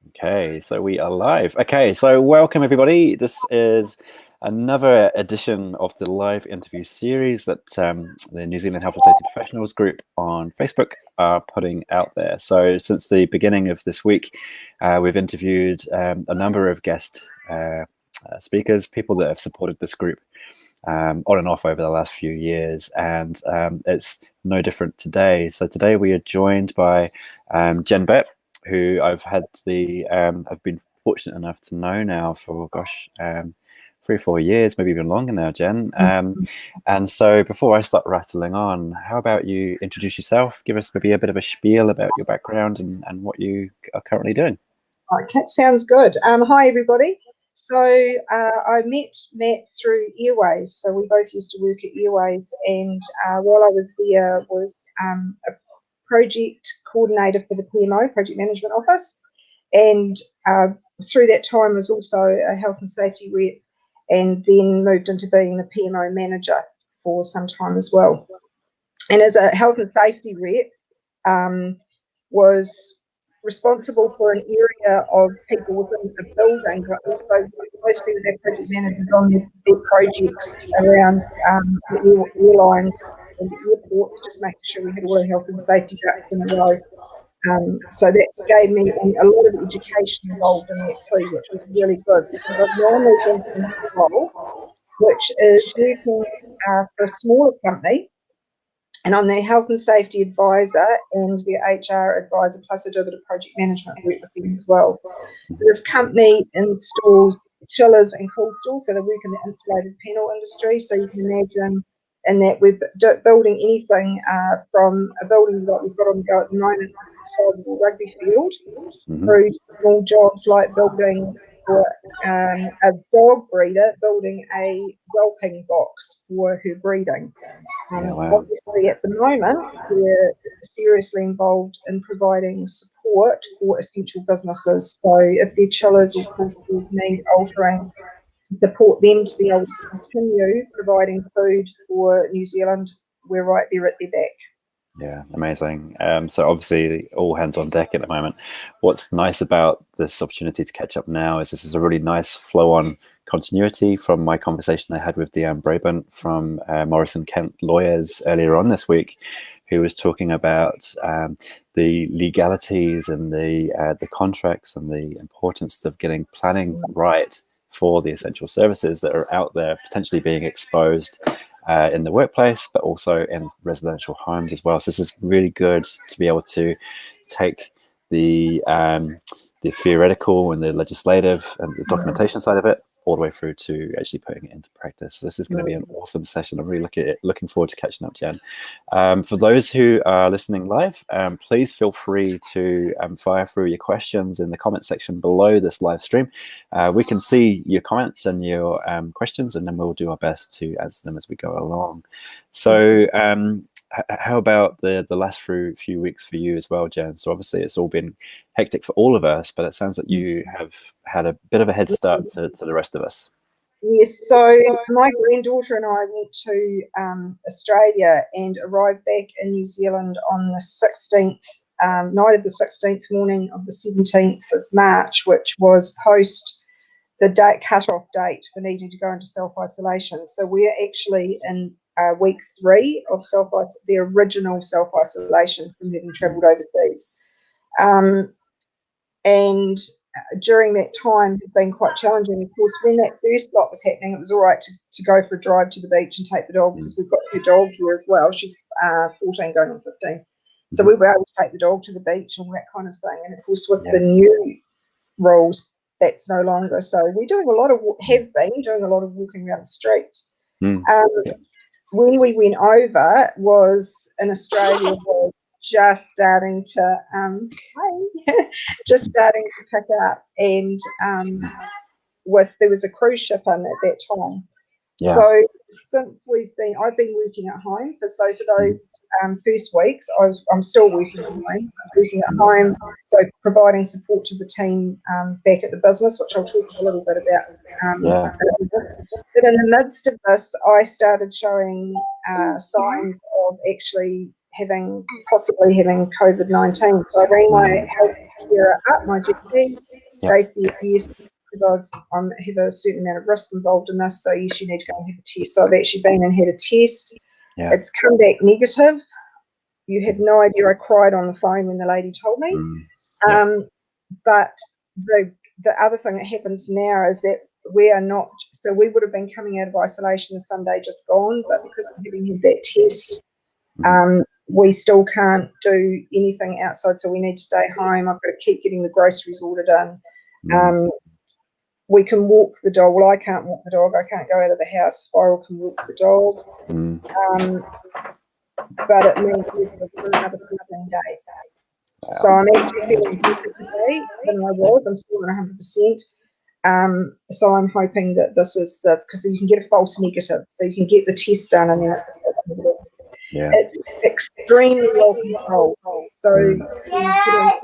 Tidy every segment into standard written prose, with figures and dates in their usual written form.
Okay, so we are live. Okay, so welcome everybody. This is another edition of the live interview series that the New Zealand Health and Safety Professionals group on Facebook are putting out there. So since the beginning of this week, we've interviewed a number of guest speakers, people that have supported this group on and off over the last few years, and it's no different today. So today we are joined by Burt, who I've been fortunate enough to know now for 3 or 4 years, maybe even longer now, Jen. And so before I start rattling on, how about you introduce yourself, give us maybe a bit of a spiel about your background and what you are currently doing. Okay, sounds good. Hi everybody. So I met Matt through Airways. So we both used to work at Airways, and while I was there was a project coordinator for the PMO, Project Management Office, and through that time was also a health and safety rep, and then moved into being the PMO manager for some time as well. And as a health and safety rep, was responsible for an area of people within the building, but also mostly with their project managers on their projects around the airlines and the airports, just making sure we had all the health and safety ducks in a row. So that gave me a lot of education involved in that too, which was really good, because I've now moved into a new role, which is working for a smaller company. And I'm their health and safety advisor and their HR advisor, plus I do a bit of project management work with them as well. So this company installs chillers and cool stalls, so they work in the insulated panel industry. So you can imagine in that we're building anything from a building that we've got on the go at the moment, the size of a rugby field, through small jobs like building for a dog breeder, building a whelping box for her breeding. Wow. Obviously, at the moment, we're seriously involved in providing support for essential businesses. So if their chillers or cool stores need altering, support them to be able to continue providing food for New Zealand, we're right there at their back. Yeah, amazing. So obviously all hands on deck at the moment. What's nice about this opportunity to catch up now is this is a really nice flow-on continuity from my conversation I had with Deanne Brabant from Morrison Kent Lawyers earlier on this week, who was talking about the legalities and the contracts and the importance of getting planning right for the essential services that are out there potentially being exposed in the workplace, but also in residential homes as well. So this is really good to be able to take the theoretical and the legislative and the documentation side of it all the way through to actually putting it into practice. So this is going to be an awesome session. I'm really looking forward to catching up, Jen. For those who are listening live, please feel free to fire through your questions in the comment section below this live stream. We can see your comments and your questions, and then we'll do our best to answer them as we go along. So how about the last few weeks for you as well, Jen? So obviously it's all been hectic for all of us, but it sounds like you have had a bit of a head start to the rest of us. Yes, so my granddaughter and I went to Australia and arrived back in New Zealand on the 16th, night of the 16th, morning of the 17th of March, which was post the cut-off date for needing to go into self-isolation. So we're actually in week 3 of the original self-isolation from having travelled overseas. And during that time has been quite challenging. Of course, when that first lot was happening, it was all right to go for a drive to the beach and take the dog, because we've got her dog here as well. She's 14 going on 15. So we were able to take the dog to the beach and that kind of thing. And of course, with the new rules, that's no longer. So we're doing have been doing a lot of walking around the streets. When we went over was in Australia, was just starting to pick up, and there was a cruise ship in at that time. So since I've been working at home for those first weeks, I'm still working at home. I was working at home, so providing support to the team back at the business, which I'll talk a little bit about. But in the midst of this, I started showing signs of actually possibly having COVID-19. So I rang my health care up, my GP, They said yes, because I have a certain amount of risk involved in this, so yes, you need to go and have a test. So I've actually been and had a test. Yeah. It's come back negative. You have no idea, I cried on the phone when the lady told me. But the other thing that happens now is that we are not, so we would have been coming out of isolation the Sunday just gone, but because of having had that test, we still can't do anything outside, so we need to stay home. I've got to keep getting the groceries ordered in. We can walk the dog. Well, I can't walk the dog. I can't go out of the house. Spiral can walk the dog. But it means we've got for another 14 days. Wow. So I'm actually feeling better today than I was. I'm still at 100%. So I'm hoping that this is because you can get a false negative. So you can get the test done and then it's a false negative. Yeah. It's extremely well controlled. So you get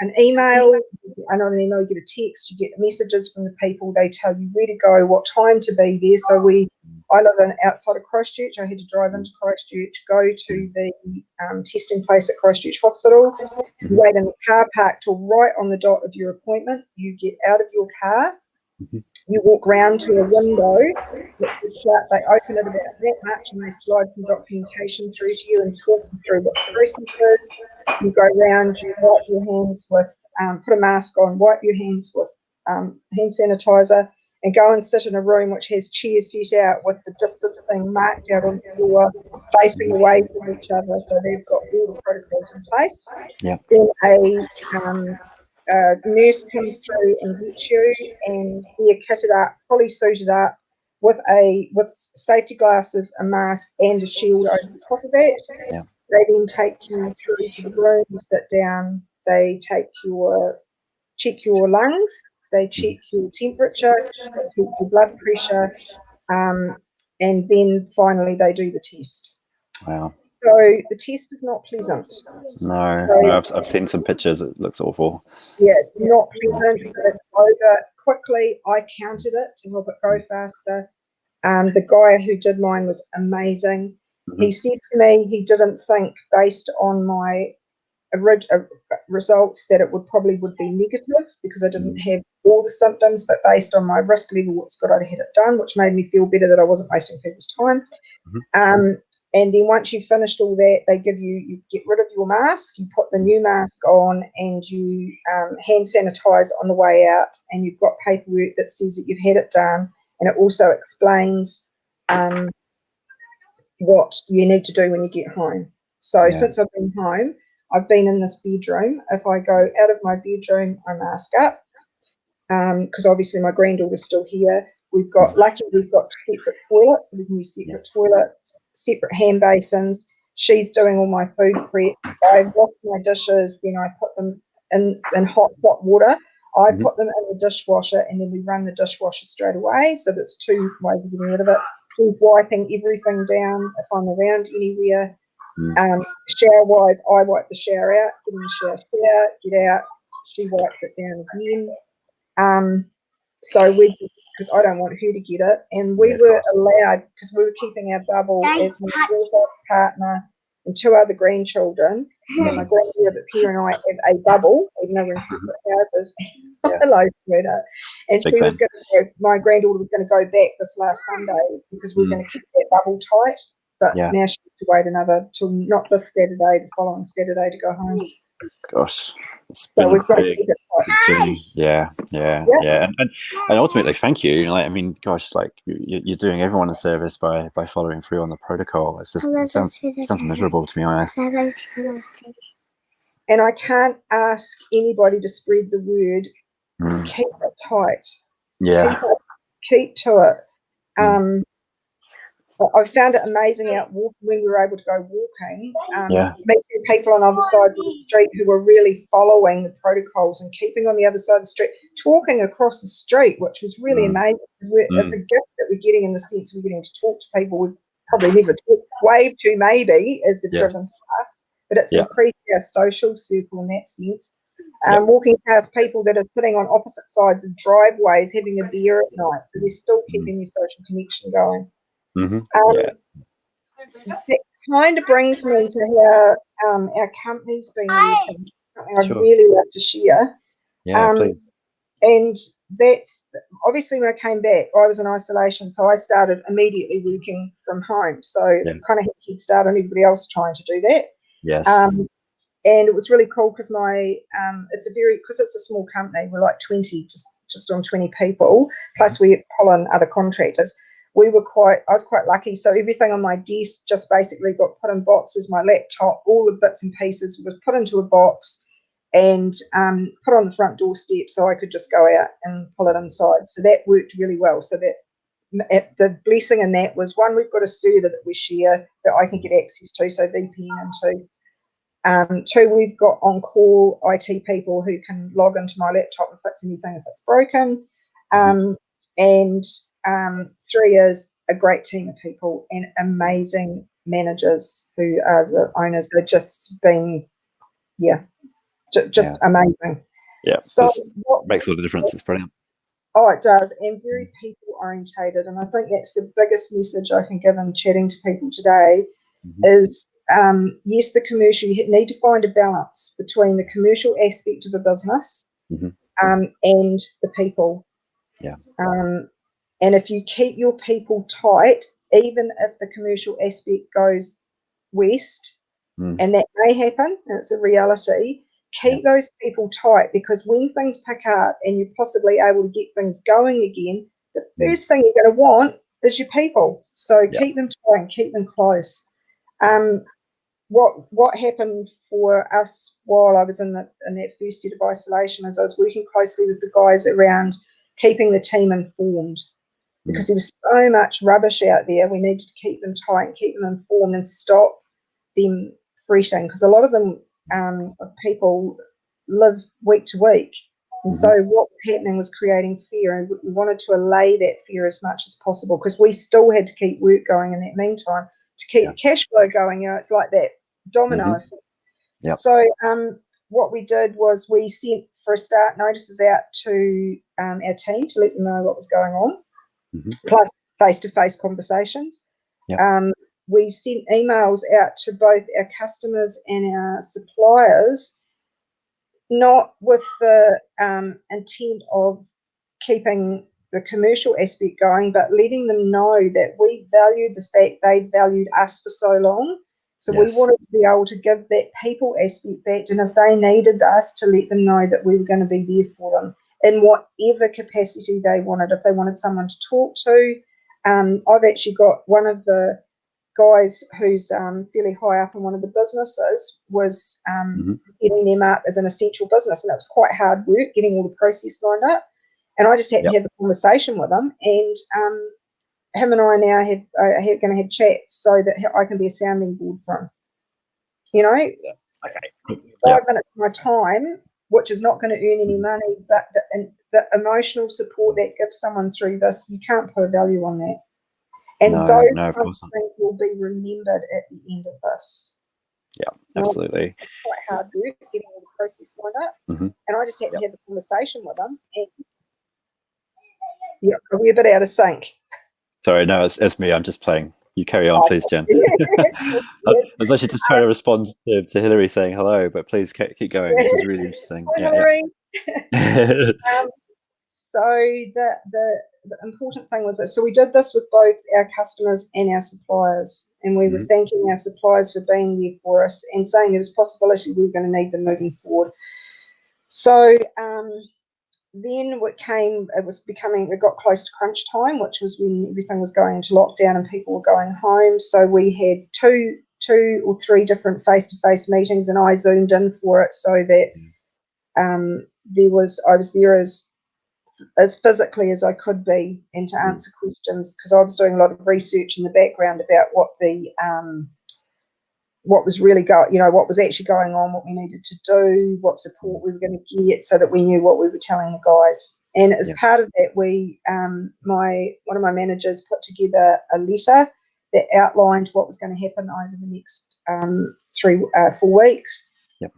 an email, and on an email you get a text, you get messages from the people, they tell you where to go, what time to be there. So I live outside of Christchurch. I had to drive into Christchurch, go to the testing place at Christchurch Hospital, wait in the car park till right on the dot of your appointment. You get out of your car, you walk round to a window, which is shut. They open it about that much and they slide some documentation through to you and talk you through what the process is. You go round, you wipe your hands with, put a mask on, wipe your hands with hand sanitizer, and go and sit in a room which has chairs set out with the distancing marked out on the floor, facing away from each other. So they've got all the protocols in place. Yeah. Then a nurse comes through and gets you, and they're kitted up, fully suited up, with safety glasses, a mask, and a shield over the top of it. Yeah. They then take you through to the room, you sit down, they check your lungs, they check your temperature, they check your blood pressure, and then finally they do the test. Wow. So the test is not pleasant. No, I've seen some pictures. It looks awful. Yeah, it's not pleasant, but it's over quickly. I counted it to help it go faster. The guy who did mine was amazing. He said to me he didn't think, based on my results, that it would be negative because I didn't have all the symptoms, but based on my risk level, it's good I'd had it done, which made me feel better that I wasn't wasting people's time. And then once you've finished all that, they give you get rid of your mask, you put the new mask on, and you hand sanitize on the way out, and you've got paperwork that says that you've had it done, and it also explains what you need to do when you get home. So since I've been home, I've been in this bedroom. If I go out of my bedroom, I mask up, because obviously my granddaughter's still here. We've got separate toilets, so we can use separate toilets, separate hand basins. She's doing all my food prep. I wash my dishes, then I put them in hot water. I put them in the dishwasher, and then we run the dishwasher straight away. So there's two ways of getting rid of it. She's wiping everything down if I'm around anywhere. Shower-wise, I wipe the shower out, get in the shower, get out. She wipes it down again. So because I don't want her to get it, and we were allowed, because we were keeping our bubble as my daughter, partner, and two other grandchildren, and my granddaughter that's here and I as a bubble, even though we're in separate houses. Hello, sweeter. And she was going to go, my granddaughter was going to go back this last Sunday because we were going to keep that bubble tight, but now she has to wait till not this Saturday, the following Saturday to go home. Gosh, it's been a big journey. Yeah. And ultimately, thank you. Like, I mean, gosh, like you're doing everyone a service by following through on the protocol. It's just it sounds miserable, to be honest. And I can't ask anybody to spread the word. Keep it tight. Yeah. Keep to it. I found it amazing out walking when we were able to go walking, meeting people on other sides of the street who were really following the protocols and keeping on the other side of the street, talking across the street, which was really amazing. It's a gift that we're getting, in the sense we're getting to talk to people we've probably never waved to, maybe, as they've driven past, but it's increased our social circle in that sense. Walking past people that are sitting on opposite sides of driveways having a beer at night, so they're still keeping their social connection going. It kind of brings me to how our company's been working, something I'd really love to share. Yeah, please. And that's obviously when I came back, I was in isolation, so I started immediately working from home. So kind of had a head start on everybody else trying to do that. Yes. And it was really cool because because it's a small company, we're like 20, just on 20 people, plus we pull in other contractors. I was quite lucky. So everything on my desk just basically got put in boxes. My laptop, all the bits and pieces was put into a box and put on the front doorstep so I could just go out and pull it inside. So that worked really well. So that the blessing in that was, one, we've got a server that we share that I can get access to, so VPN into. Two, we've got on-call IT people who can log into my laptop and fix anything if it's broken. And three is a great team of people and amazing managers who are the owners. They've just been, amazing. Yeah, so what makes all the difference. It's brilliant. Oh, it does, and very people orientated. And I think that's the biggest message I can give in chatting to people today is, yes, the commercial, you need to find a balance between the commercial aspect of a business and the people. Yeah. And if you keep your people tight, even if the commercial aspect goes west, and that may happen, and it's a reality, keep those people tight, because when things pick up and you're possibly able to get things going again, the first thing you're going to want is your people. So keep them tight and keep them close. What happened for us while I was in that first set of isolation is I was working closely with the guys around keeping the team informed, because there was so much rubbish out there. We needed to keep them tight and keep them informed and stop them fretting, because a lot of them people live week to week, and so what was happening was creating fear, and we wanted to allay that fear as much as possible, because we still had to keep work going in that meantime to keep cash flow going. It's like that domino effect. So what we did was we sent, for a start, notices out to our team to let them know what was going on, plus face-to-face conversations. We sent emails out to both our customers and our suppliers, not with the intent of keeping the commercial aspect going, but letting them know that we valued the fact they valued us for so long. So we wanted to be able to give that people aspect back, and if they needed us, to let them know that we were going to be there for them in whatever capacity they wanted. If they wanted someone to talk to, I've actually got one of the guys who's fairly high up in one of the businesses was setting them up as an essential business, and it was quite hard work getting all the process lined up, and I just had to have a conversation with him, and him and I now are going to have chats so that I can be a sounding board for him. 5 minutes of my time, which is not going to earn any money, but the emotional support that gives someone through this, you can't put a value on that. And those things will be remembered at the end of this. Yeah, absolutely. It's quite hard work getting all the process lined up. And I just had to have a conversation with them. And we're a bit out of sync. Sorry, no, it's me. I'm just playing. You carry on, please, Jen. I was actually just trying to respond to Hillary saying hello, but please keep going. This is really interesting. Hillary. So the important thing was that, so we did this with both our customers and our suppliers, and we were thanking our suppliers for being there for us and saying there was a possibility we were going to need them moving forward. So then we got close to crunch time, which was when everything was going into lockdown and people were going home. So we had two or three different face-to-face meetings, and I zoomed in for it so that I was there as physically as I could be, and to answer questions, because I was doing a lot of research in the background about what was really what was actually going on, what we needed to do, what support we were going to get, so that we knew what we were telling the guys. And as part of that, we one of my managers put together a letter that outlined what was going to happen over the next 4 weeks.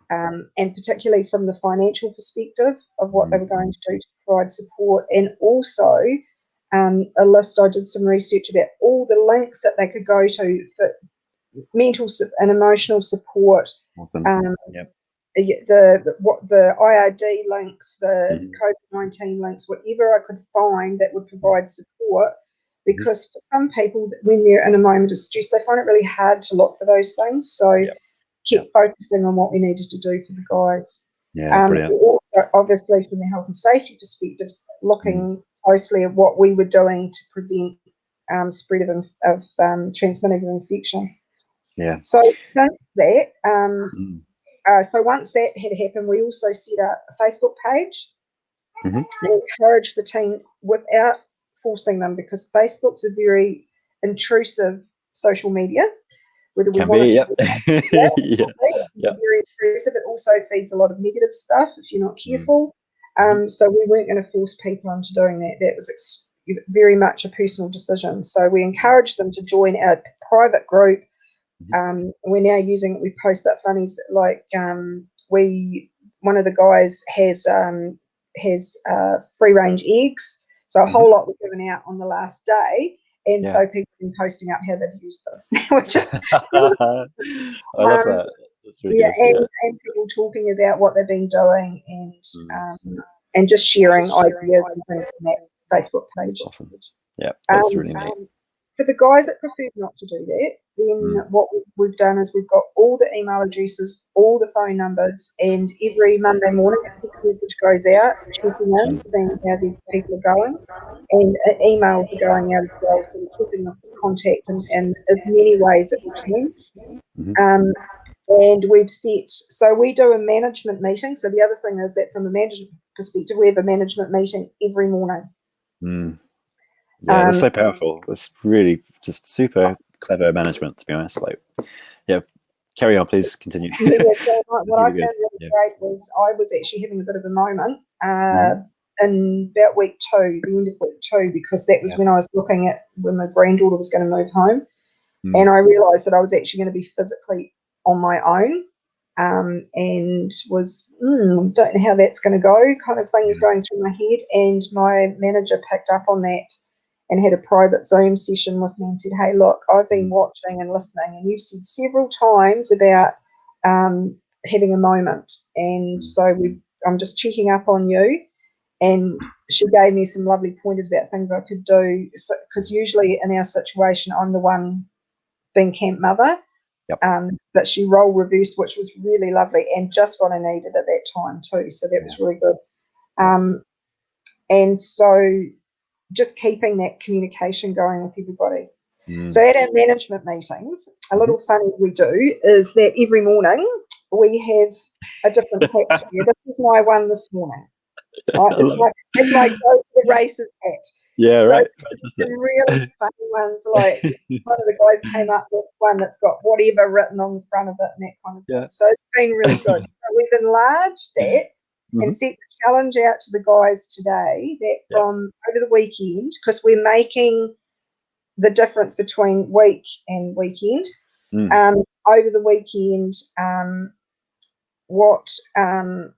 And particularly from the financial perspective of what they were going to do to provide support, and also a list. I did some research about all the links that they could go to for mental and emotional support. Awesome. the IRD links, the Mhm. COVID-19 links, whatever I could find that would provide support. Because for some people, when they're in a moment of stress, they find it really hard to look for those things. So Yep. keep focusing on what we needed to do for the guys. Yeah, brilliant. Also, obviously, from the health and safety perspective, looking closely at what we were doing to prevent spread of transmitted infection. Yeah. So since that, Mm. so once that had happened, we also set up a Facebook page Mhm. and encouraged the team without forcing them, because Facebook's a very intrusive social media. Whether we Can be, wanted to yep. do that, Yeah, yeah. very intrusive. It also feeds a lot of negative stuff if you're not careful. Mhm. So we weren't going to force people into doing that. That was very much a personal decision. So we encouraged them to join our private group. We're now using it. We post up funnies like one of the guys has free range eggs. So a whole lot were given out on the last day. And Yeah. so people have been posting up how they've used them, which is I love that. That's really yeah, good. Yeah. and people talking about what they've been doing Mm. and just sharing ideas and things on that Facebook page. Awesome. Yeah, that's Um, really neat. for the guys that prefer not to do that, then what we've done is we've got all the email addresses, all the phone numbers, and every Monday morning a text message goes out, checking in, seeing how the people are going, and emails are going out as well, so we're keeping in contact in as many ways that we can. Mhm. And we've set, so we do a management meeting. So the other thing is that from a management perspective, we have a management meeting every morning. Mm. Yeah, that's so powerful. That's really just super clever management, to be honest. Like, yeah, carry on, please continue. So what I Really found good. really Yeah. great was I was actually having a bit of a moment Mhm. in about week 2, the end of week 2, because that was Yeah. when I was looking at when my granddaughter was going to move home. Mm. And I realised that I was actually going to be physically on my own, and was, don't know how that's going to go, kind of thing was going through my head. And my manager picked up on that and had a private Zoom session with me and said, hey, look, I've been watching and listening, and you've said several times about having a moment. And so I'm just checking up on you. And she gave me some lovely pointers about things I could do. Because usually in our situation, I'm the one being camp mother. Yep. But she role reversed, which was really lovely and just what I needed at that time too. So that was really good. And so just keeping that communication going with everybody. So at our management meetings, a little funny we do is that every morning we have a different hat. This is my one this morning. Right? It's my go to the races hat. Yeah, So right. some really funny ones, like one of the guys came up with one that's got whatever written on the front of it and that kind of thing. So it's been really good. So we've enlarged that and set the challenge out to the guys today that from over the weekend, because we're making the difference between week and weekend. Over the weekend, what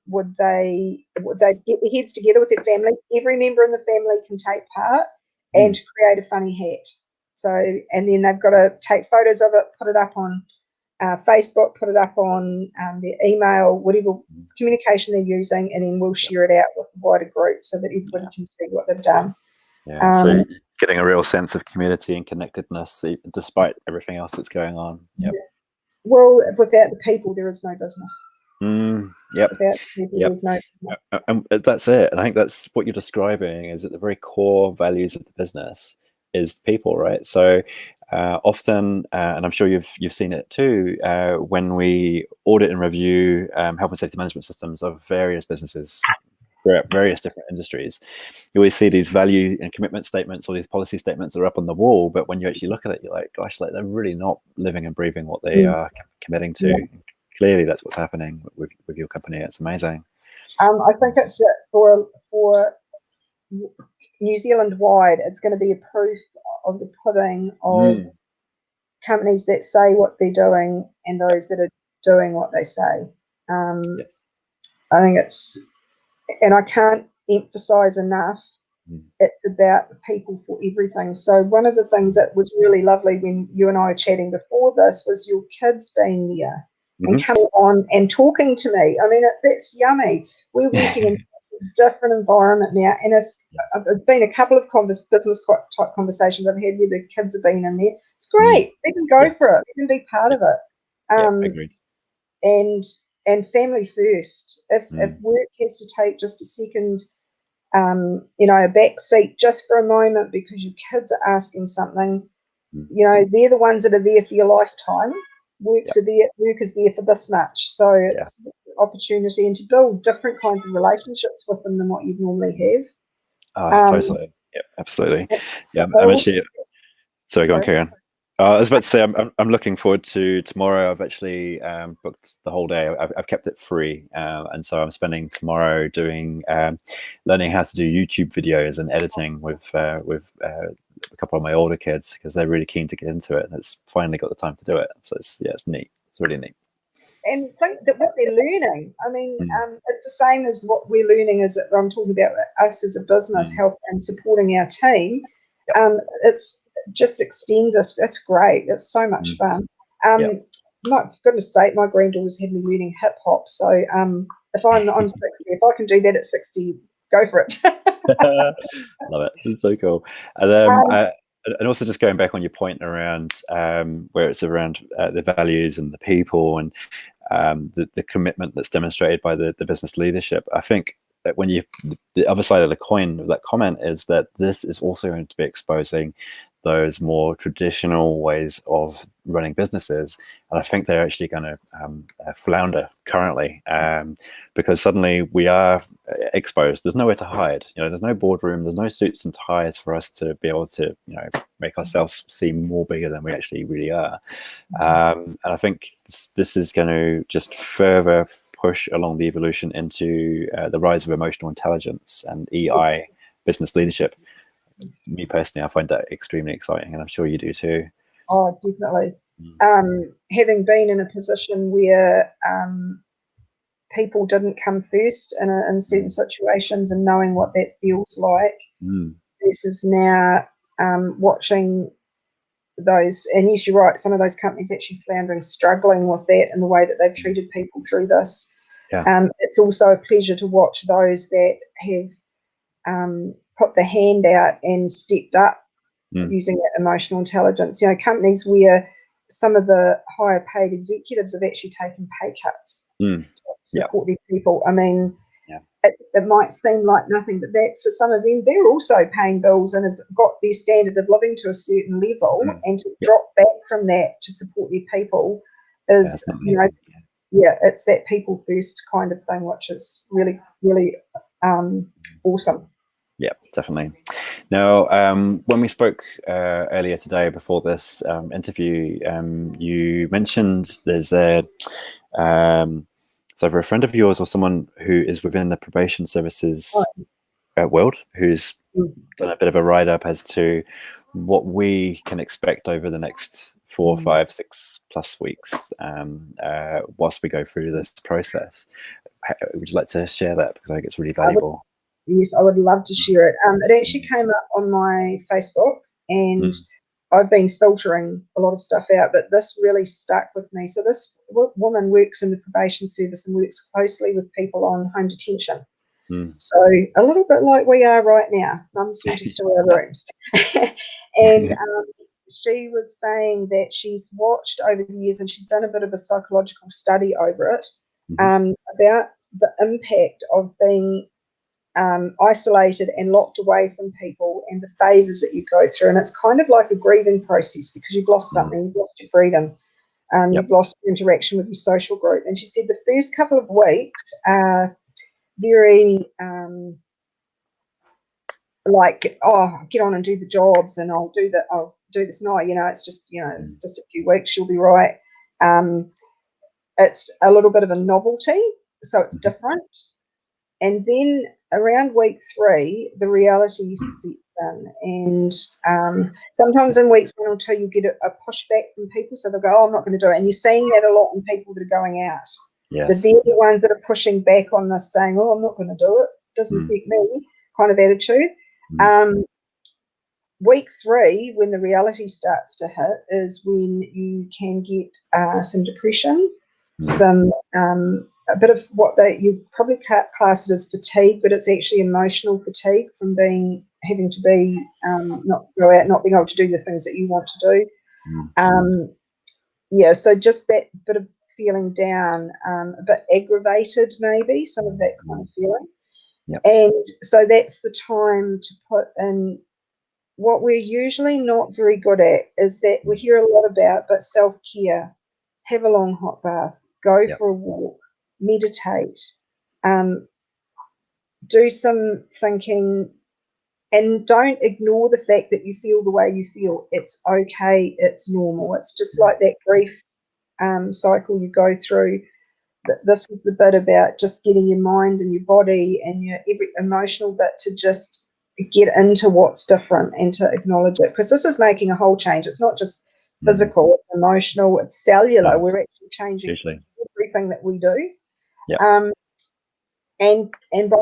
would they get their heads together with their families? Every member in the family can take part and create a funny hat. So, and then they've got to take photos of it, put it up on Facebook, put it up on their email, whatever communication they're using, and then we'll share it out with the wider group so that everybody can see what they've done. Yeah, so getting a real sense of community and connectedness despite everything else that's going on. Yep. Well, without the people, there is no business. Yep. Without people, there's no business. And that's it. And I think that's what you're describing is at the very core values of the business is people, right? So often, and I'm sure you've seen it too, when we audit and review health and safety management systems of various businesses, various different industries, you always see these value and commitment statements or these policy statements that are up on the wall, but when you actually look at it, you're like, gosh, like they're really not living and breathing what they are committing to. Clearly that's what's happening with your company. It's amazing. I think it's for New Zealand wide, it's going to be a proof of the pudding of companies that say what they're doing and those that are doing what they say. I think it's, and I can't emphasize enough, it's about the people for everything. So one of the things that was really lovely when you and I were chatting before this was your kids being there and coming on and talking to me. I mean, that's yummy. We're working in a different environment now, and if it's been a couple of business type conversations I've had where the kids have been in there, it's great. They can go for it. They can be part of it. Agreed. And family first. If work has to take just a second, a back seat just for a moment because your kids are asking something, they're the ones that are there for your lifetime. Work is there for this much. So it's the opportunity and to build different kinds of relationships with them than what you'd normally have. Totally. Yeah, absolutely. Yeah, I'm actually. Sorry, go on, carry on. I was about to say I'm looking forward to tomorrow. I've actually booked the whole day. I've kept it free, and so I'm spending tomorrow doing learning how to do YouTube videos and editing with a couple of my older kids because they're really keen to get into it, and it's finally got the time to do it. So it's neat. It's really neat. And think that what they're learning, I mean, it's the same as what we're learning as I'm talking about us as a business, help and supporting our team. It's just extends us. It's great. It's so much fun. My goodness sake, my granddaughter's had me learning hip hop. So if I'm 60, if I can do that at 60, go for it. Love it. It's so cool. And also just going back on your point around where it's around the values and the people and the commitment that's demonstrated by the business leadership. I think that when the other side of the coin of that comment is that this is also going to be exposing those more traditional ways of running businesses, and I think they're actually going to flounder currently because suddenly we are exposed. There's nowhere to hide. There's no boardroom. There's no suits and ties for us to be able to make ourselves seem more bigger than we actually really are. And I think this is going to just further push along the evolution into the rise of emotional intelligence and EI business leadership. Me personally, I find that extremely exciting, and I'm sure you do too. Oh, definitely. Having been in a position where people didn't come first in certain situations and knowing what that feels like, versus now watching those, and yes, you're right, some of those companies actually floundering, struggling with that and the way that they've treated people through this. It's also a pleasure to watch those that have put the hand out and stepped up using that emotional intelligence. Companies where some of the higher paid executives have actually taken pay cuts to support their people. I mean, it might seem like nothing, but that for some of them, they're also paying bills and have got their standard of living to a certain level, and to drop back from that to support their people is, it's that people first kind of thing, which is really, really awesome. Yeah, definitely. Now, when we spoke earlier today before this interview, you mentioned there's it's either a friend of yours or someone who is within the probation services world who's done a bit of a write-up as to what we can expect over the next 4, 5, 6+ weeks whilst we go through this process. Would you like to share that? Because I think it's really valuable. Yes, I would love to share it. It actually came up on my Facebook, and I've been filtering a lot of stuff out, but this really stuck with me. So this woman works in the probation service and works closely with people on home detention. So a little bit like we are right now, mum sent us to our rooms. And she was saying that she's watched over the years, and she's done a bit of a psychological study over it, about the impact of being isolated and locked away from people and the phases that you go through. And it's kind of like a grieving process because you've lost something, you've lost your freedom, you've lost your interaction with your social group. And she said the first couple of weeks are very like, get on and do the jobs, and I'll do this now, it's just, just a few weeks, you'll be right. It's a little bit of a novelty, so it's different. And then around week 3, the reality sets in, and sometimes in weeks 1 or 2, you get a pushback from people, so they'll go, I'm not going to do it. And you're seeing that a lot in people that are going out. So they're the ones that are pushing back on this, saying, I'm not going to do it, doesn't affect me, kind of attitude. Week 3, when the reality starts to hit, is when you can get some depression, some a bit of what you probably can't class it as fatigue, but it's actually emotional fatigue from having to be not go out, not being able to do the things that you want to do. Yeah, so just that bit of feeling down, a bit aggravated, maybe some of that kind of feeling. Yep. And so that's the time to put in what we're usually not very good at, is that we hear a lot about, but self-care. Have a long hot bath, go for a walk, meditate, do some thinking, and don't ignore the fact that you feel the way you feel. It's okay, it's normal. It's just like that grief cycle you go through. This is the bit about just getting your mind and your body and your every emotional bit to just get into what's different and to acknowledge it, because this is making a whole change. It's not just physical, it's emotional, it's cellular. We're actually changing everything that we do. And by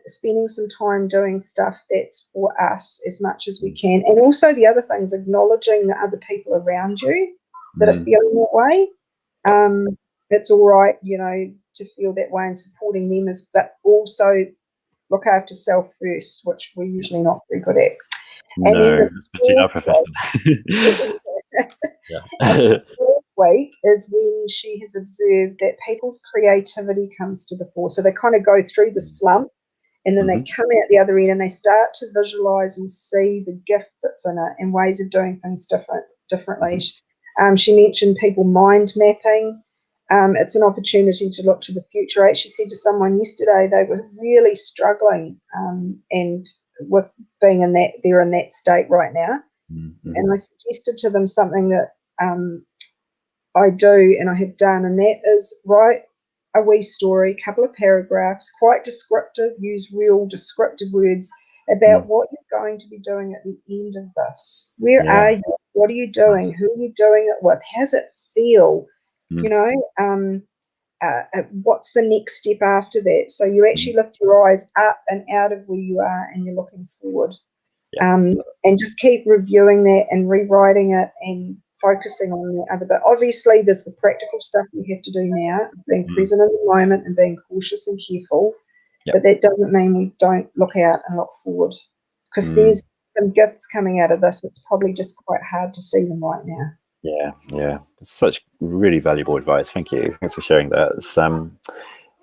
spending some time doing stuff that's for us as much as we can. And also the other thing is acknowledging the other people around you that are feeling that way. It's all right, to feel that way, and supporting them but also look after self first, which we're usually not very good at. And then especially in our profession. the fourth week is when she has observed that people's creativity comes to the fore. So they kind of go through the slump, and then they come out the other end and they start to visualize and see the gift that's in it and ways of doing things differently. She mentioned people mind mapping. It's an opportunity to look to the future. I actually said to someone yesterday they were really struggling and with being in that state right now. And I suggested to them something that I do and I have done, and that is write a wee story, couple of paragraphs, quite descriptive, use real descriptive words about what you're going to be doing at the end of this. Where are you? What are you doing? Who are you doing it with? How does it feel? What's the next step after that? So you actually lift your eyes up and out of where you are and you're looking forward. And just keep reviewing that and rewriting it and focusing on the other bit. Obviously, there's the practical stuff we have to do now, being present in the moment and being cautious and careful. But that doesn't mean we don't look out and look forward, because there's some gifts coming out of this. It's probably just quite hard to see them right now. Yeah. Such really valuable advice. Thank you. Thanks for sharing that. It's,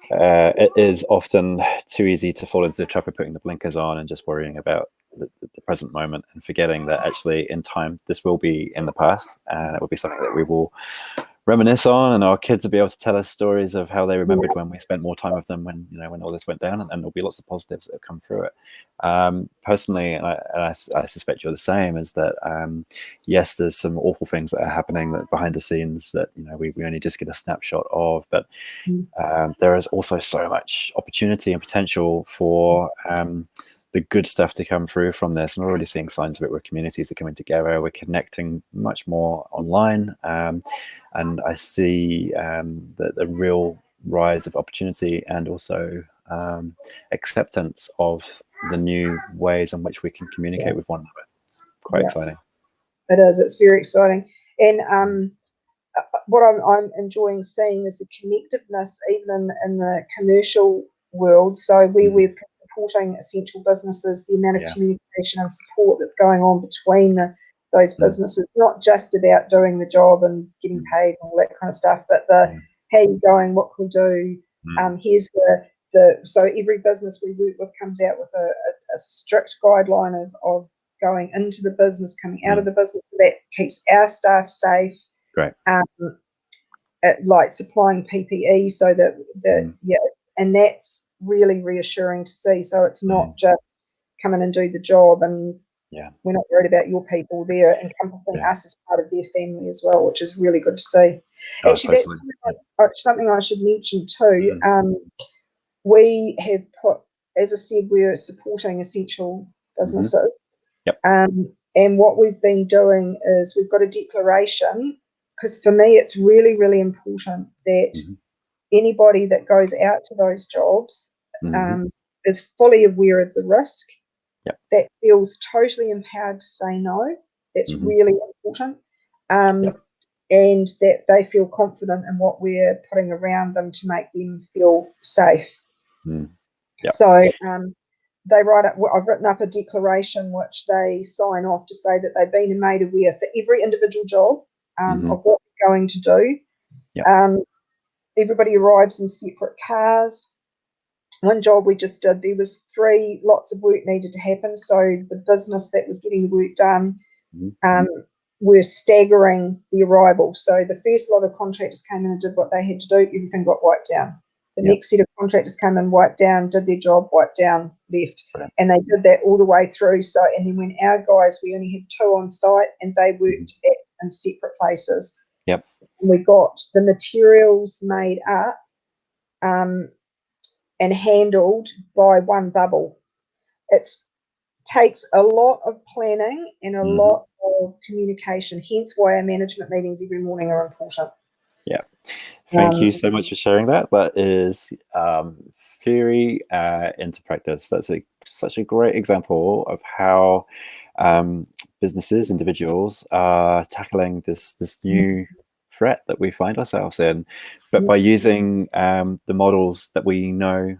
it is often too easy to fall into the trap of putting the blinkers on and just worrying about the present moment and forgetting that actually in time this will be in the past, and it will be something that we will reminisce on, and our kids will be able to tell us stories of how they remembered when we spent more time with them when all this went down, and there'll be lots of positives that have come through it. Personally, and I suspect you're the same, is that yes, there's some awful things that are happening that behind the scenes that we only just get a snapshot of, but there is also so much opportunity and potential for the good stuff to come through from this. And we're already seeing signs of it, where communities are coming together, we're connecting much more online, and I see the real rise of opportunity and also acceptance of the new ways in which we can communicate with one another. It's quite exciting. It is. It's very exciting. And what I'm enjoying seeing is the connectiveness even in the commercial world. So we're supporting essential businesses, the amount of communication and support that's going on between those businesses, not just about doing the job and getting paid and all that kind of stuff, but how are you going, what can we do? Here's so every business we work with comes out with a strict guideline of going into the business, coming out of the business. So that keeps our staff safe. Great. Like supplying PPE, so that and that's really reassuring to see. So it's not just come in and do the job, and we're not worried about your people. They're encompassing us as part of their family as well, which is really good to see. Actually, that's something I should mention too. We have put, as I said, we're supporting essential businesses. And what we've been doing is we've got a declaration, because for me it's really, really important that anybody that goes out to those jobs is fully aware of the risk, that feels totally empowered to say no. That's really important. and that they feel confident in what we're putting around them to make them feel safe. Yep. So they write up. I've written up a declaration which they sign off to say that they've been made aware for every individual job of what we're going to do. Yep. Everybody arrives in separate cars. One job we just did, there was 3 lots of work needed to happen. So the business that was getting the work done were staggering the arrival. So the first lot of contractors came in and did what they had to do. Everything got wiped down. The next set of contractors came in, wiped down, did their job, wiped down, left. Brilliant. And they did that all the way through. So, and then when our guys, we only had 2 on site and they worked in separate places. Yep. And we got the materials made up and handled by one bubble. It takes a lot of planning and a lot of communication, hence why our management meetings every morning are important. Yeah. Thank you so much for sharing that. That is theory into practice. That's such a great example of how businesses, individuals are tackling this new threat that we find ourselves in, but by using the models that we know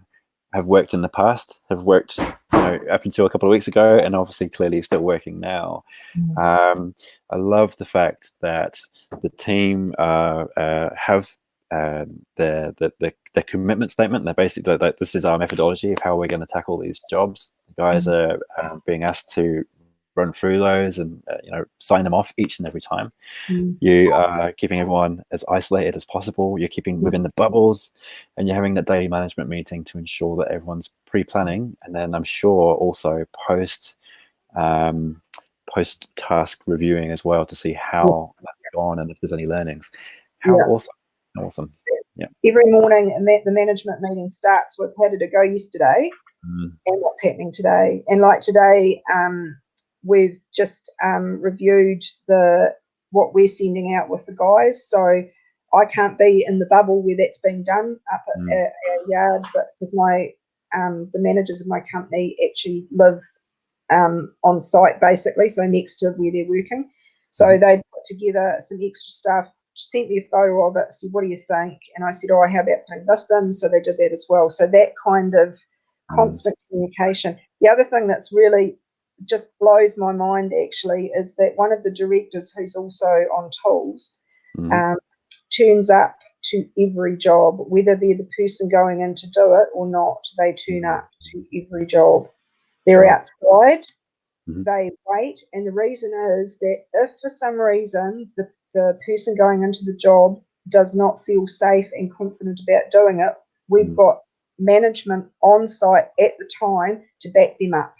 have worked in the past, have worked up until a couple of weeks ago, and obviously clearly still working now. I love the fact that the team have the commitment statement. They're basically like, this is our methodology of how we're going to tackle these jobs. The guys are being asked to run through those and sign them off each and every time. You are keeping everyone as isolated as possible. You're keeping within the bubbles, and you're having that daily management meeting to ensure that everyone's pre-planning, and then I'm sure also post task reviewing as well to see how that's gone and if there's any learnings. How awesome. Yeah. Every morning the management meeting starts with how did it go yesterday and what's happening today. And like today, we've just reviewed what we're sending out with the guys. So I can't be in the bubble where that's being done up at our yard, but with the managers of my company actually live on site basically, so next to where they're working. So they put together some extra stuff, sent me a photo of it, said, what do you think? And I said, how about putting this in? So they did that as well. So that kind of constant communication. The other thing that's really just blows my mind actually is that one of the directors who's also on tools turns up to every job, whether they're the person going in to do it or not. They turn up to every job. They're outside, they wait, and the reason is that if for some reason the person going into the job does not feel safe and confident about doing it, we've got management on site at the time to back them up.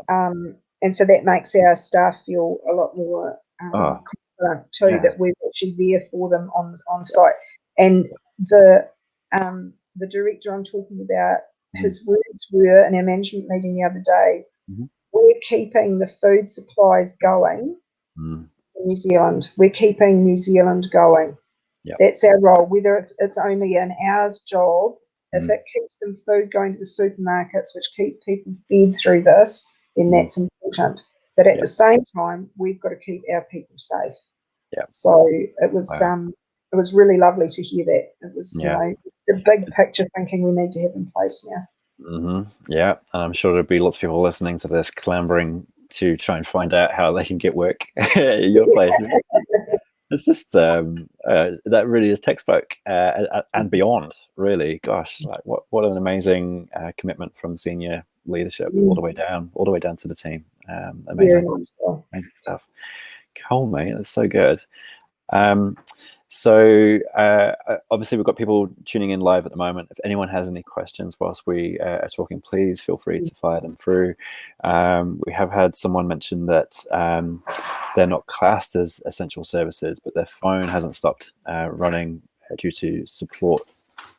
And so that makes our staff feel a lot more confident too, that we're actually there for them on site. And the director I'm talking about, his words were in our management meeting the other day, we're keeping the food supplies going in New Zealand. We're keeping New Zealand going. That's our role, whether it's only an hour's job. If it keeps some food going to the supermarkets, which keep people fed through this, then that's important. But at the same time, we've got to keep our people safe. So it was really lovely to hear that. It was the big picture thinking we need to have in place now. Yeah, and I'm sure there'll be lots of people listening to this clambering to try and find out how they can get work at your place. It's just that really is textbook and beyond, really. Gosh, like what an amazing commitment from senior leadership all the way down to the team. Amazing stuff. Cool, mate. That's so good. So obviously we've got people tuning in live at the moment. If anyone has any questions whilst we are talking, please feel free to fire them through. We have had someone mention that they're not classed as essential services, but their phone hasn't stopped running due to support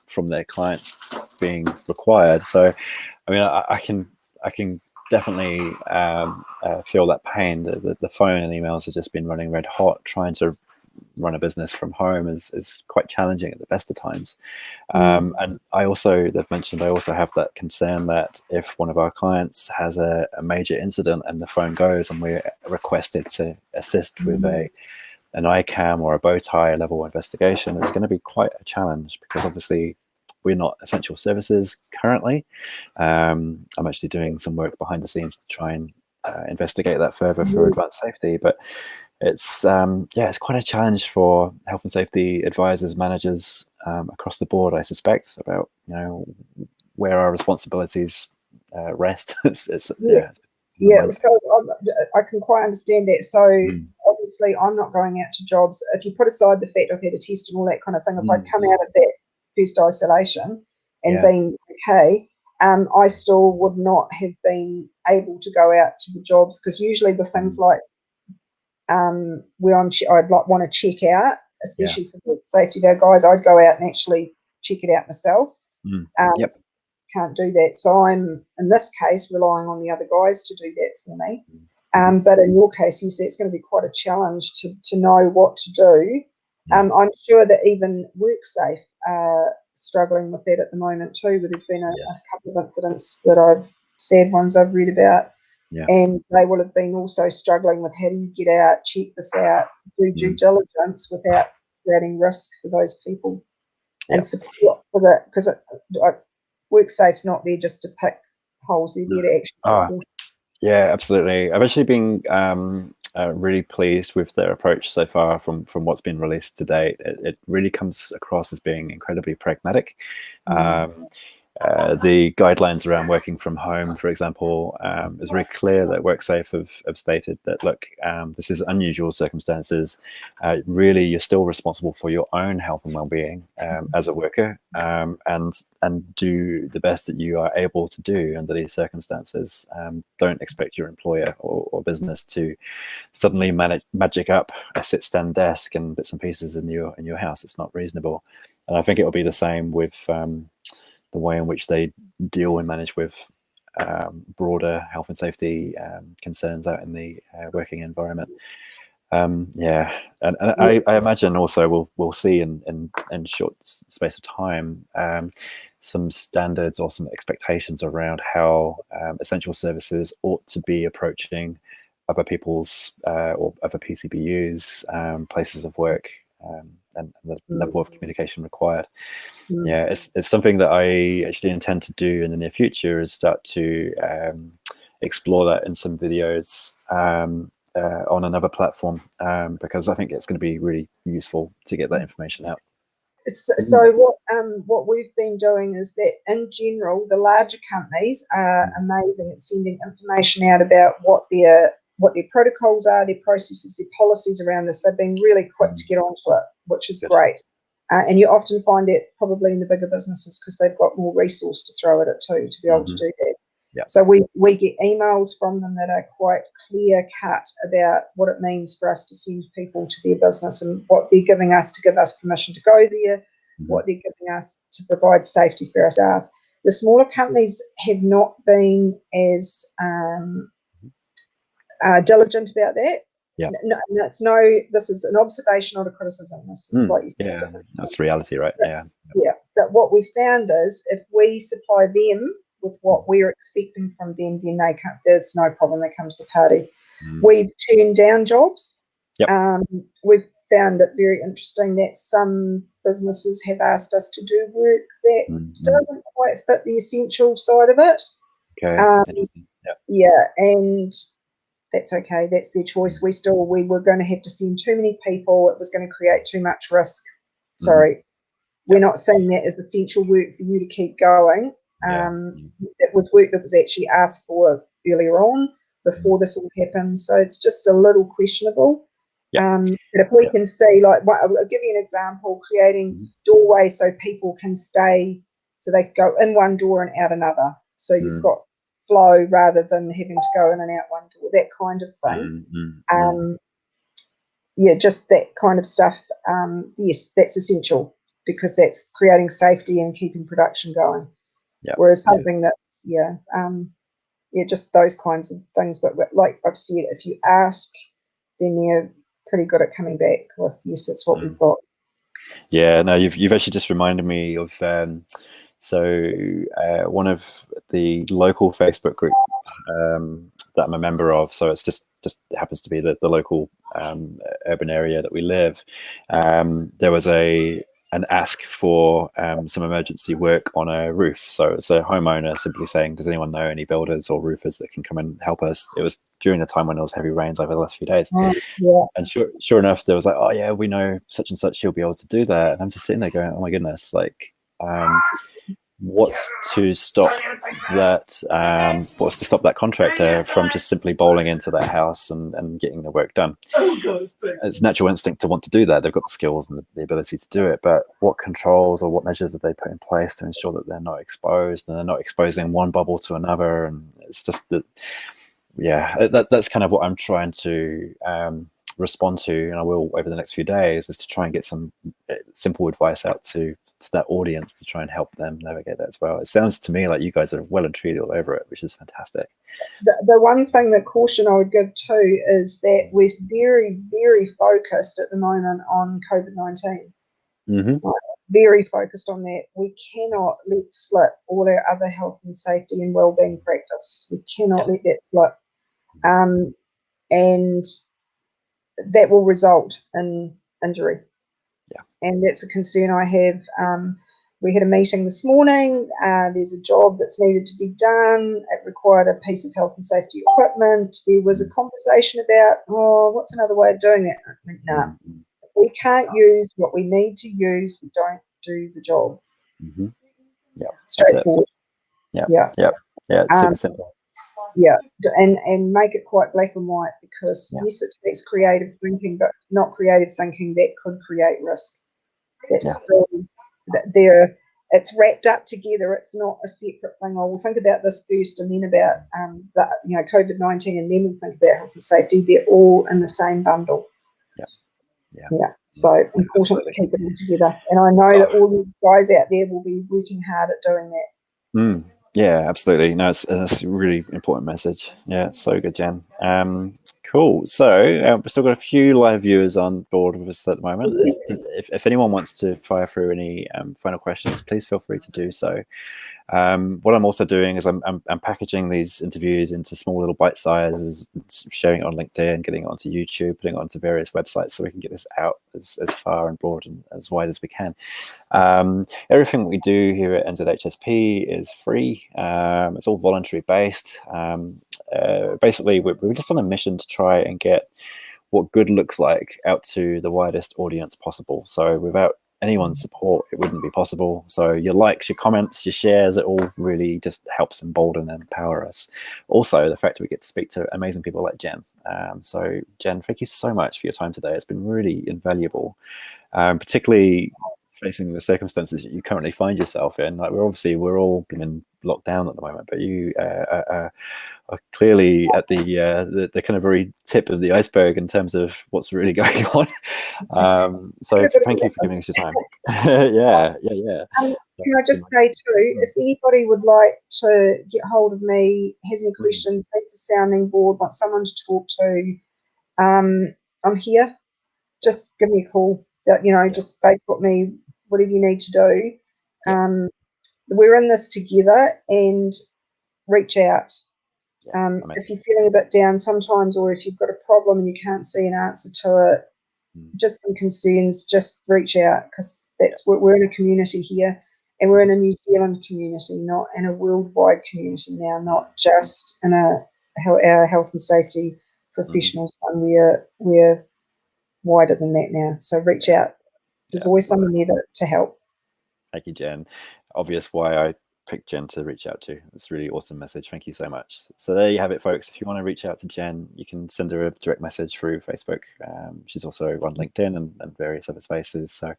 from their clients being required. So, I mean, I can definitely feel that pain. The phone and emails have just been running red hot. Trying to run a business from home is quite challenging at the best of times. And they've mentioned, I also have that concern that if one of our clients has a major incident and the phone goes and we're requested to assist with a an ICAM or a bow tie level investigation, it's going to be quite a challenge, because obviously we're not essential services currently. I'm actually doing some work behind the scenes to try and investigate that further for advanced safety, but it's it's quite a challenge for health and safety advisors, managers across the board, I suspect, about where our responsibilities rest. So I can quite understand that. So obviously I'm not going out to jobs. If you put aside the fact I've had a test and all that kind of thing, if I'd come out of that first isolation and been okay, I still would not have been able to go out to the jobs, because usually the things like where I'd want to check out, especially for the safety of our guys, I'd go out and actually check it out myself. Can't do that. So I'm, in this case, relying on the other guys to do that for me. But in your case, you see it's going to be quite a challenge to know what to do. I'm sure that even WorkSafe are struggling with that at the moment too, but there's been a couple of incidents that sad ones I've read about. And they will have been also struggling with how do you get out, check this out, do due diligence without creating risk for those people and support for that, because WorkSafe's not there just to pick holes, they're there to actually support. Yeah, absolutely. I've actually been really pleased with their approach so far from what's been released to date. It really comes across as being incredibly pragmatic. The guidelines around working from home, for example, is very clear that WorkSafe have stated that, look, this is unusual circumstances. Really, you're still responsible for your own health and well-being as a worker, and do the best that you are able to do under these circumstances. Don't expect your employer or business to suddenly magic up a sit-stand desk and bits and pieces in your house. It's not reasonable, and I think it will be the same with the way in which they deal and manage with broader health and safety concerns out in the working environment. And I imagine also we'll see in short space of time some standards or some expectations around how essential services ought to be approaching other people's or other PCBUs, places of work, and the level of communication required. It's something that I actually intend to do in the near future, is start to explore that in some videos on another platform, because I think it's going to be really useful to get that information out. So what we've been doing is that, in general, the larger companies are amazing at sending information out about what their protocols are, their processes, their policies around this. They've been really quick to get onto it, which is great. And you often find that probably in the bigger businesses, because they've got more resource to throw at it too, to be able to do that. So we get emails from them that are quite clear cut about what it means for us to send people to their business, and what they're giving us to give us permission to go there, what they're giving us to provide safety for our staff. The smaller companies have not been as diligent about that. This is an observation, not a criticism. This is like you said, that's reality, right? But what we found is, if we supply them with what we're expecting from them, then there's no problem. They come to the party. We've turned down jobs. We've found it very interesting that some businesses have asked us to do work that doesn't quite fit the essential side of it. And that's okay. That's their choice. We were going to have to send too many people. It was going to create too much risk. Sorry, we're not seeing that as essential work for you to keep going. It was work that was actually asked for earlier on, before this all happened. So it's just a little questionable. But if we can see, like, I'll give you an example: creating doorways so people can stay, so they go in one door and out another. So you've got flow rather than having to go in and out one door, that kind of thing. Just that kind of stuff. Yes, that's essential, because that's creating safety and keeping production going. Whereas something that's just those kinds of things. But like I've said, if you ask, then they're pretty good at coming back with, yes, that's what we've got. No, you've actually just reminded me of one of the local Facebook group that I'm a member of. So it's just happens to be the local urban area that we live. There was an ask for some emergency work on a roof. So it's a homeowner simply saying, does anyone know any builders or roofers that can come and help us? It was during the time when there was heavy rains over the last few days. Yeah. And sure enough, there was like, oh yeah, we know such and such, she'll be able to do that. And I'm just sitting there going, oh my goodness, like, what's to stop that contractor from just simply bowling into their house and getting the work done? It's natural instinct to want to do that. They've got the skills and the ability to do it, but what controls or what measures have they put in place to ensure that they're not exposed and they're not exposing one bubble to another? And it's just that, yeah, that's kind of what I'm trying to respond to, and I will over the next few days, is to try and get some simple advice out to that audience to try and help them navigate that as well. It sounds to me like you guys are well and truly all over it, which is fantastic. The one thing, the caution I would give too, is that we're very, very focused at the moment on COVID-19. Mm-hmm. Very focused on that. We cannot let slip all our other health and safety and wellbeing practice. We cannot let that slip. And that will result in injury. Yeah. And that's a concern I have. We had a meeting this morning. There's a job that's needed to be done. It required a piece of health and safety equipment. There was a conversation about, what's another way of doing that? No. If we can't use what we need to use, we don't do the job. Mm-hmm. Yeah. Straightforward. Yeah. It's super simple. Yeah, and make it quite black and white, because yes, it takes creative thinking, but not creative thinking that could create risk. That's there. It's wrapped up together. It's not a separate thing. Oh, we'll think about this first, and then about COVID-19, and then we'll think about health and safety. They're all in the same bundle. Yeah. So important to keep it all together. And I know that all you guys out there will be working hard at doing that. Yeah, absolutely. No, it's a really important message. Yeah, it's so good, Jen. Cool. So we've still got a few live viewers on board with us at the moment. If anyone wants to fire through any final questions, please feel free to do so. What I'm also doing is I'm packaging these interviews into small little bite sizes, sharing it on LinkedIn, getting it onto YouTube, putting it onto various websites, so we can get this out as far and broad and as wide as we can. Everything we do here at NZHSP is free. It's all voluntary based. Basically, we're just on a mission to try and get what good looks like out to the widest audience possible. So without anyone's support, it wouldn't be possible. So your likes, your comments, your shares, it all really just helps embolden and empower us. Also, the fact that we get to speak to amazing people like Jen. So Jen, thank you so much for your time today. It's been really invaluable, particularly facing the circumstances that you currently find yourself in. Like we're all been locked down at the moment, but you are clearly at the kind of very tip of the iceberg in terms of what's really going on. So thank you for giving us your time. Yeah. Can I just say too, if anybody would like to get hold of me, has any questions, needs a sounding board, wants someone to talk to, I'm here. Just give me a call. Just Facebook me, whatever you need to do. We're in this together, and reach out. If you're feeling a bit down sometimes, or if you've got a problem and you can't see an answer to it, just some concerns, just reach out, because we're in a community here, and we're in a New Zealand community, not in a worldwide community now, not just in our health and safety professionals one. We're wider than that now. So reach out. There's always someone there to help. Thank you, Jen. Obvious why I picked Jen to reach out to. It's a really awesome message. Thank you so much. So there you have it, folks. If you want to reach out to Jen, you can send her a direct message through Facebook. She's also on LinkedIn and various other spaces. So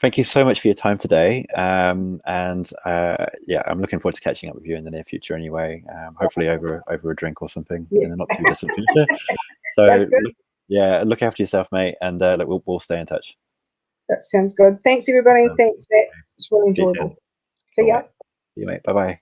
thank you so much for your time today. I'm looking forward to catching up with you in the near future anyway, hopefully over a drink or something in the not too distant future. So look after yourself, mate, and we'll stay in touch. That sounds good. Thanks, everybody. Thanks, Matt. It's really enjoyable. See ya. See you, mate. Bye-bye.